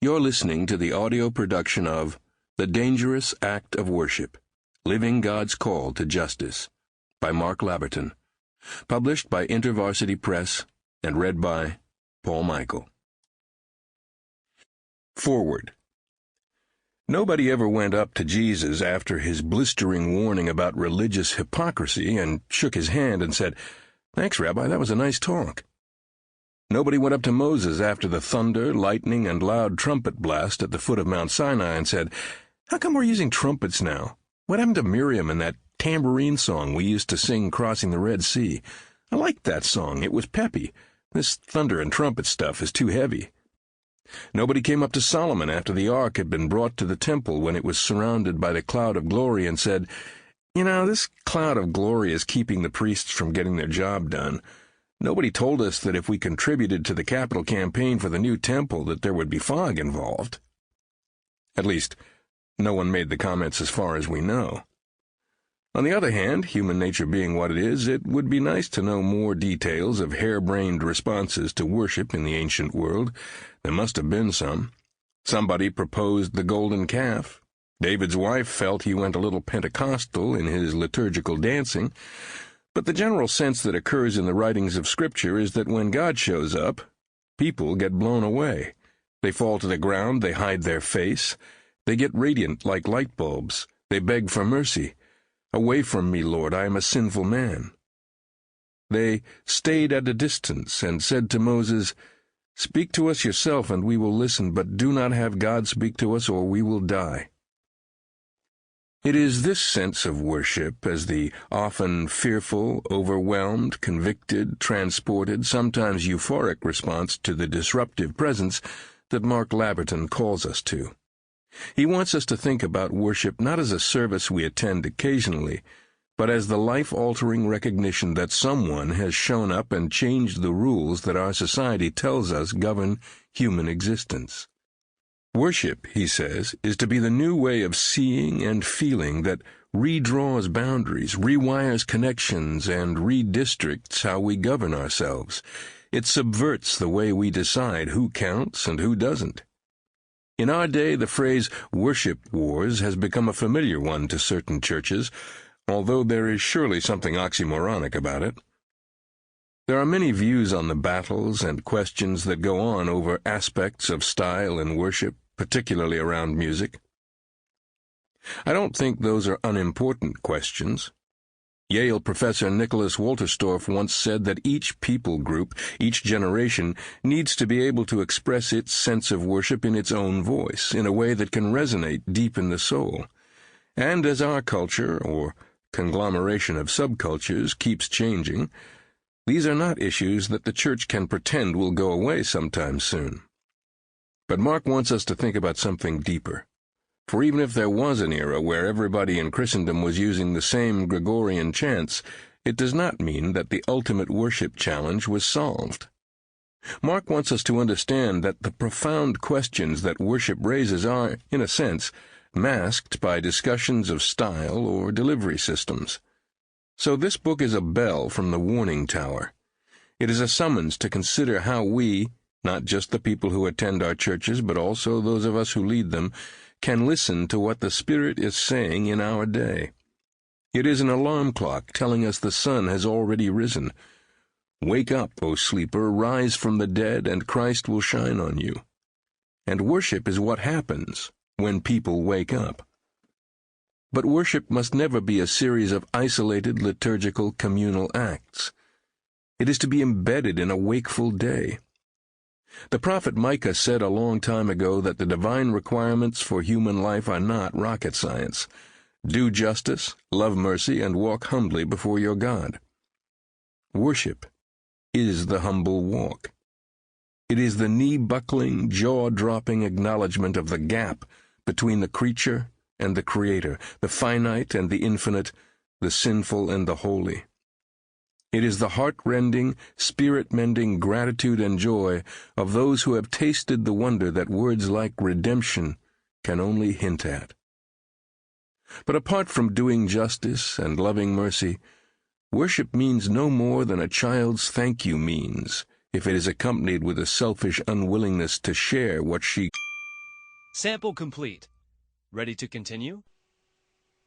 You're listening to the audio production of The Dangerous Act of Worship, Living God's Call to Justice, by Mark Labberton, published by InterVarsity Press and read by Paul Michael. Forward. Nobody ever went up to Jesus after his blistering warning about religious hypocrisy and shook his hand and said, "Thanks, Rabbi, that was a nice talk." Nobody went up to Moses after the thunder, lightning, and loud trumpet blast at the foot of Mount Sinai and said, "How come we're using trumpets now? What happened to Miriam and that tambourine song we used to sing crossing the Red Sea? I liked that song. It was peppy. This thunder and trumpet stuff is too heavy." Nobody came up to Solomon after the ark had been brought to the temple when it was surrounded by the cloud of glory and said, "This cloud of glory is keeping the priests from getting their job done. Nobody told us that if we contributed to the capital campaign for the new temple that there would be fog involved." At least, no one made the comments as far as we know. On the other hand, human nature being what it is, it would be nice to know more details of harebrained responses to worship in the ancient world. There must have been some. Somebody proposed the golden calf. David's wife felt he went a little Pentecostal in his liturgical dancing. But the general sense that occurs in the writings of Scripture is that when God shows up, people get blown away. They fall to the ground, they hide their face, they get radiant like light bulbs, they beg for mercy. "Away from me, Lord, I am a sinful man." They stayed at a distance and said to Moses, "Speak to us yourself and we will listen, but do not have God speak to us or we will die." It is this sense of worship, as the often fearful, overwhelmed, convicted, transported, sometimes euphoric response to the disruptive presence, that Mark Labberton calls us to. He wants us to think about worship not as a service we attend occasionally, but as the life-altering recognition that someone has shown up and changed the rules that our society tells us govern human existence. Worship, he says, is to be the new way of seeing and feeling that redraws boundaries, rewires connections, and redistricts how we govern ourselves. It subverts the way we decide who counts and who doesn't. In our day, the phrase worship wars has become a familiar one to certain churches, although there is surely something oxymoronic about it. There are many views on the battles and questions that go on over aspects of style and worship, particularly around music. I don't think those are unimportant questions. Yale professor Nicholas Wolterstorff once said that each people group, each generation, needs to be able to express its sense of worship in its own voice, in a way that can resonate deep in the soul. And as our culture, or conglomeration of subcultures, keeps changing, these are not issues that the church can pretend will go away sometime soon. But Mark wants us to think about something deeper. For even if there was an era where everybody in Christendom was using the same Gregorian chants, it does not mean that the ultimate worship challenge was solved. Mark wants us to understand that the profound questions that worship raises are, in a sense, masked by discussions of style or delivery systems. So this book is a bell from the warning tower. It is a summons to consider how we, not just the people who attend our churches, but also those of us who lead them, can listen to what the Spirit is saying in our day. It is an alarm clock telling us the sun has already risen. "Wake up, O sleeper, rise from the dead, and Christ will shine on you." And worship is what happens when people wake up. But worship must never be a series of isolated liturgical communal acts. It is to be embedded in a wakeful day. The prophet Micah said a long time ago that the divine requirements for human life are not rocket science. Do justice, love mercy, and walk humbly before your God. Worship is the humble walk. It is the knee-buckling, jaw-dropping acknowledgement of the gap between the creature and the Creator, the finite and the infinite, the sinful and the holy. It is the heart-rending, spirit-mending gratitude and joy of those who have tasted the wonder that words like redemption can only hint at. But apart from doing justice and loving mercy, worship means no more than a child's thank you means if it is accompanied with a selfish unwillingness to share what she Sample complete. Ready to continue?